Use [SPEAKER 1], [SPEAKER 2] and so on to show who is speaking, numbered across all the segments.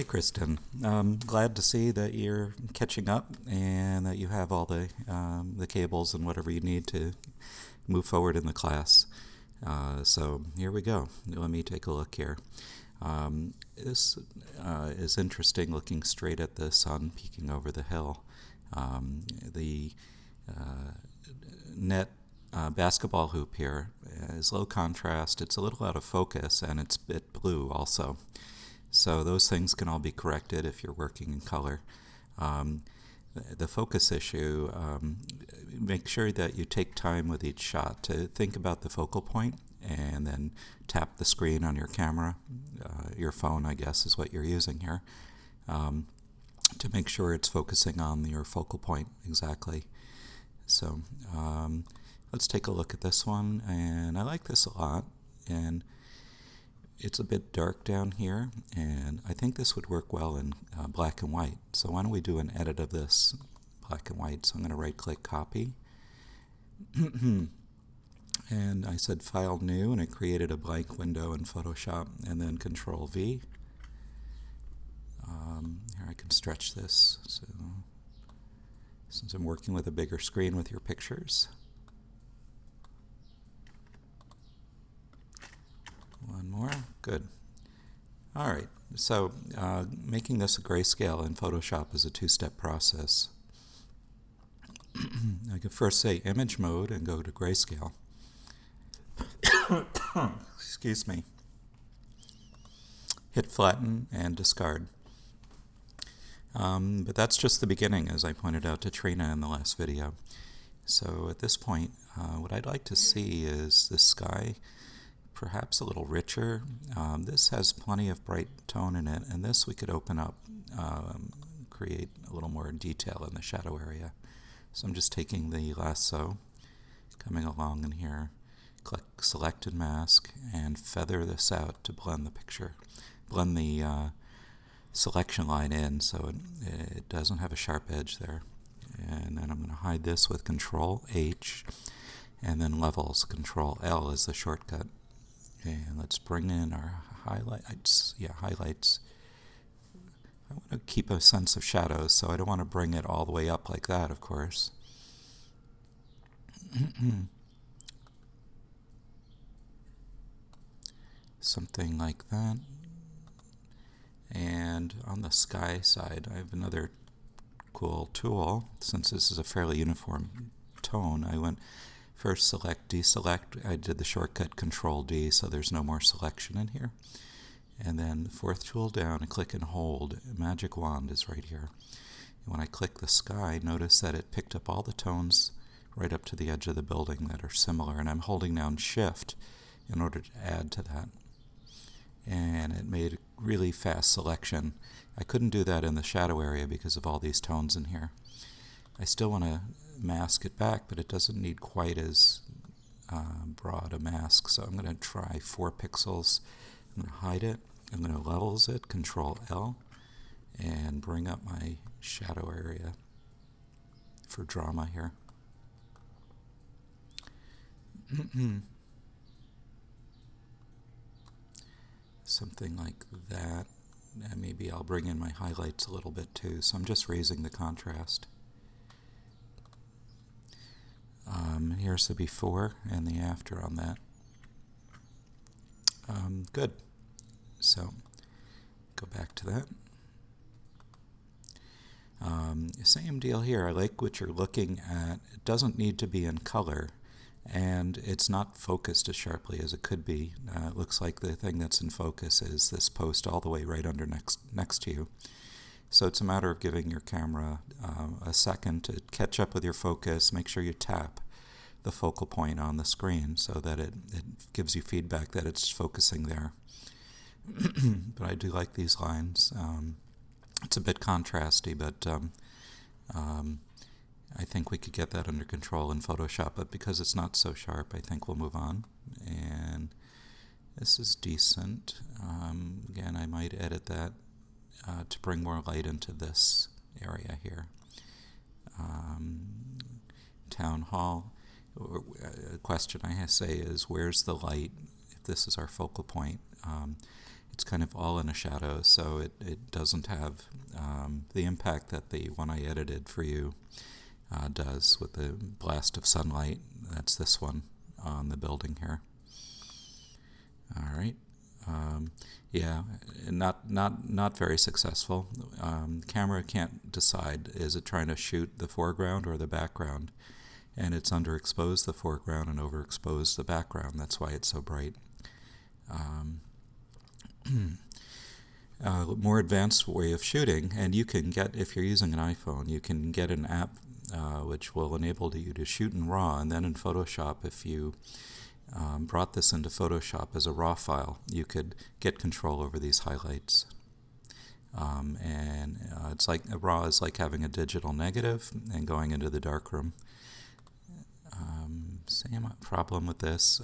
[SPEAKER 1] Hey, Kristen. I'm glad to see that you're catching up and that you have all the cables and whatever you need to move forward in the class. So here we go. Let me take a look here. This is interesting, looking straight at the sun peeking over the hill. The net basketball hoop here is low contrast. It's a little out of focus, and it's a bit blue also. So those things can all be corrected if you're working in color. Um, the focus issue, make sure that you take time with each shot to think about the focal point and then tap the screen on your camera, your phone I guess is what you're using here, to make sure it's focusing on your focal point exactly. So let's take a look at this one, and I like this a lot. And it's a bit dark down here, and I think this would work well in black and white. So why don't we do an edit of this black and white? So I'm going to right-click Copy. And I said File New, and it created a blank window in Photoshop, and then Control V. Here I can stretch this, so since I'm working with a bigger screen with your pictures. One more. Good. All right. So making this a grayscale in Photoshop is a two-step process. I could first say Image Mode and go to Grayscale. Excuse me. Hit Flatten and Discard. But that's just the beginning, as I pointed out to Trina in the last video. So at this point, what I'd like to see is the sky perhaps a little richer. This has plenty of bright tone in it, and this we could open up, create a little more detail in the shadow area. So I'm just taking the lasso, coming along in here, click Select and Mask, and feather this out to blend the picture, blend the selection line in so it doesn't have a sharp edge there. And then I'm going to hide this with Control H, and then Levels. Control L is the shortcut. And let's bring in our highlights. Yeah, highlights. I want to keep a sense of shadows, so I don't want to bring it all the way up like that, of course. Something like that. And on the sky side, I have another cool tool. Since this is a fairly uniform tone, I went first select, deselect. I did the shortcut Control D, so there's no more selection in here. And then the fourth tool down and click and hold. Magic wand is right here. And when I click the sky, notice that it picked up all the tones right up to the edge of the building that are similar. And I'm holding down Shift in order to add to that. And it made a really fast selection. I couldn't do that in the shadow area because of all these tones in here. I still want to mask it back, but it doesn't need quite as broad a mask, so I'm going to try 4 pixels. I'm going to hide it. I'm going to levels it, Control L, and bring up my shadow area for drama here. Something like that. And maybe I'll bring in my highlights a little bit too, so I'm just raising the contrast. Here's the before and the after on that. Good. So, go back to that. Same deal here. I like what you're looking at. It doesn't need to be in color, and it's not focused as sharply as it could be. It looks like the thing that's in focus is this post all the way right under next to you. So it's a matter of giving your camera a second to catch up with your focus. Make sure you tap the focal point on the screen so that it gives you feedback that it's focusing there. But I do like these lines. It's a bit contrasty, but I think we could get that under control in Photoshop, but because it's not so sharp, I think we'll move on. And this is decent. Again, I might edit that to bring more light into this area here. Town Hall. A question I say is, where's the light if this is our focal point? it's kind of all in a shadow, so it doesn't have the impact that the one I edited for you does with the blast of sunlight. That's this one on the building here. All right. Yeah, not very successful. The camera can't decide, is it trying to shoot the foreground or the background? And it's underexposed the foreground and overexposed the background. That's why it's so bright. More advanced way of shooting, and you can get, if you're using an iPhone, you can get an app which will enable you to shoot in RAW, and then in Photoshop, if you brought this into Photoshop as a RAW file, you could get control over these highlights. It's like RAW is like having a digital negative and going into the darkroom. Same problem with this.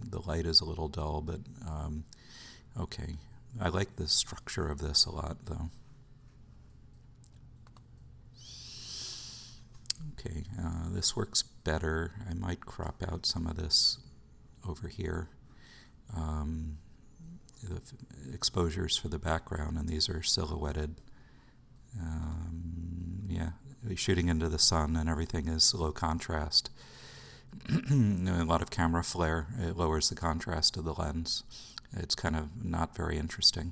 [SPEAKER 1] The light is a little dull, but okay. I like the structure of this a lot, though. Okay, this works better. I might crop out some of this over here. The exposures for the background, and these are silhouetted. Yeah, shooting into the sun and everything is low contrast. A lot of camera flare. It lowers the contrast of the lens. It's kind of not very interesting.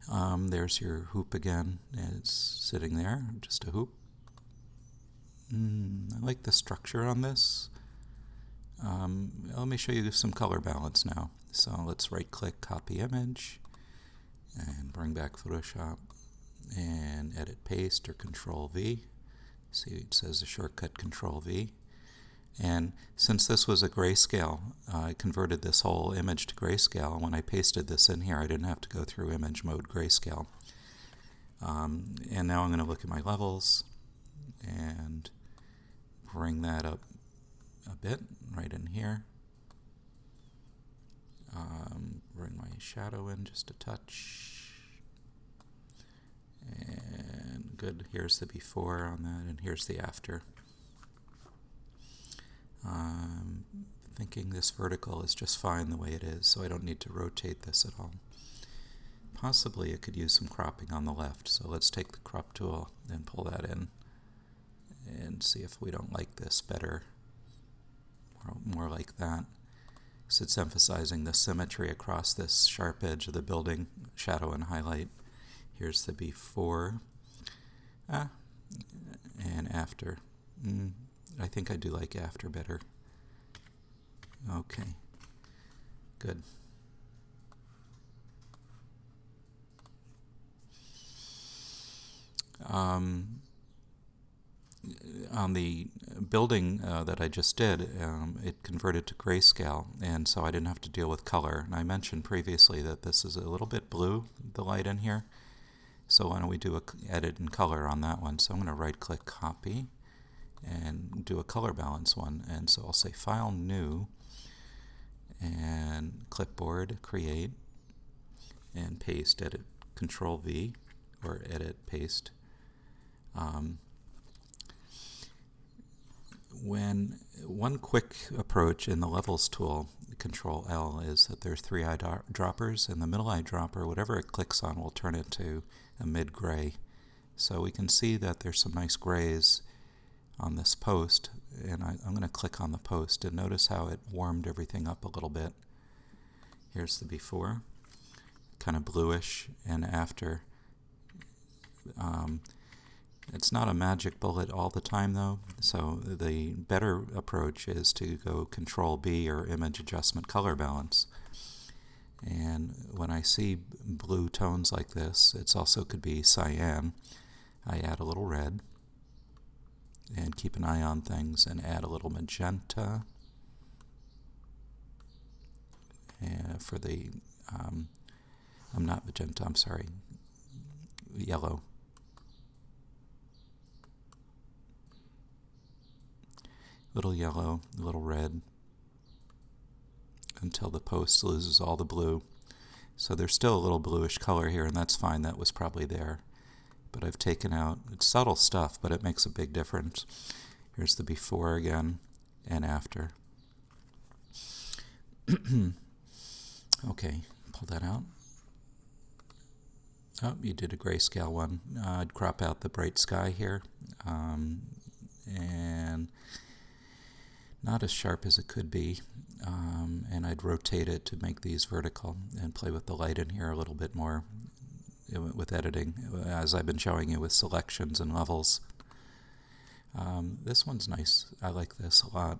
[SPEAKER 1] There's your hoop again. It's sitting there, just a hoop. I like the structure on this. Let me show you some color balance now. So let's right-click, copy image, and bring back Photoshop, and edit paste or Control-V. See, it says a shortcut Control-V. And since this was a grayscale, I converted this whole image to grayscale. And when I pasted this in here, I didn't have to go through image mode grayscale. And now I'm going to look at my levels and bring that up a bit right in here. Bring my shadow in just a touch. And good, here's the before on that, and here's the after. Thinking this vertical is just fine the way it is, so I don't need to rotate this at all. Possibly it could use some cropping on the left, so let's take the crop tool and pull that in and see if we don't like this better, more like that. So it's emphasizing the symmetry across this sharp edge of the building, shadow and highlight. Here's the before and after. I think I do like after better. Okay, good. On the building that I just did, it converted to grayscale, and so I didn't have to deal with color. And I mentioned previously that this is a little bit blue, the light in here. So why don't we do an edit in color on that one? So I'm going to right-click, copy, and do a color balance one. And so I'll say File, New, and Clipboard, Create, and Paste, edit, Control-V, or edit, paste. When one quick approach in the Levels tool, Control-L, is that there's 3 eyedroppers, and the middle eyedropper, whatever it clicks on, will turn it to a mid-gray. So we can see that there's some nice grays on this post, and I'm going to click on the post, and notice how it warmed everything up a little bit. Here's the before, kind of bluish, and after. It's not a magic bullet all the time, though, so the better approach is to go Control-B or Image Adjustment Color Balance. And when I see blue tones like this, it also could be cyan. I add a little red, and keep an eye on things, and add a little magenta. And for the, I'm not magenta, I'm sorry, yellow. Little yellow, a little red, until the post loses all the blue. So there's still a little bluish color here, and that's fine, that was probably there. But I've taken out, it's subtle stuff, but it makes a big difference. Here's the before again, and after. Okay, pull that out. Oh, you did a grayscale one. I'd crop out the bright sky here, and not as sharp as it could be, and I'd rotate it to make these vertical and play with the light in here a little bit more with editing, as I've been showing you with selections and levels. This one's nice. I like this a lot.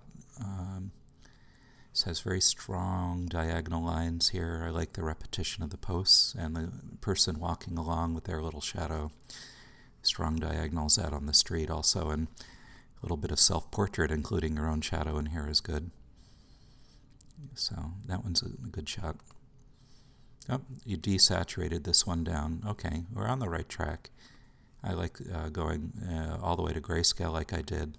[SPEAKER 1] This has very strong diagonal lines here. I like the repetition of the posts and the person walking along with their little shadow. Strong diagonals out on the street also, and a little bit of self-portrait, including your own shadow in here, is good. So that one's a good shot. Oh, you desaturated this one down. Okay, we're on the right track. I like going all the way to grayscale like I did.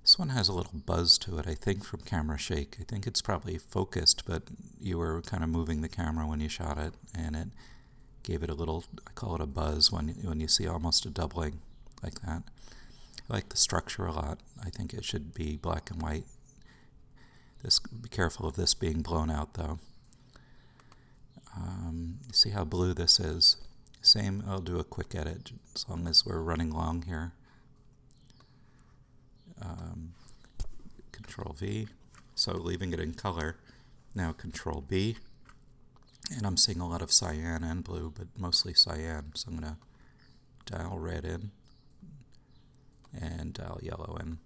[SPEAKER 1] This one has a little buzz to it, I think, from camera shake. I think it's probably focused, but you were kind of moving the camera when you shot it, and it gave it a little, I call it a buzz, when you see almost a doubling like that. I like the structure a lot. I think it should be black and white. Be careful of this being blown out, though. You see how blue this is? Same, I'll do a quick edit as long as we're running long here. Control V, so leaving it in color. Now Control B, and I'm seeing a lot of cyan and blue, but mostly cyan, so I'm going to dial red in and dial yellow in.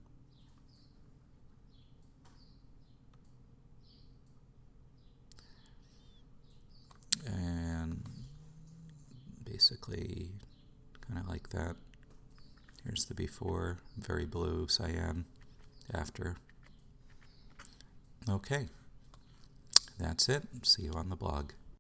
[SPEAKER 1] And basically kind of like that. Here's the before, very blue, cyan, after. Okay, that's it. See you on the blog.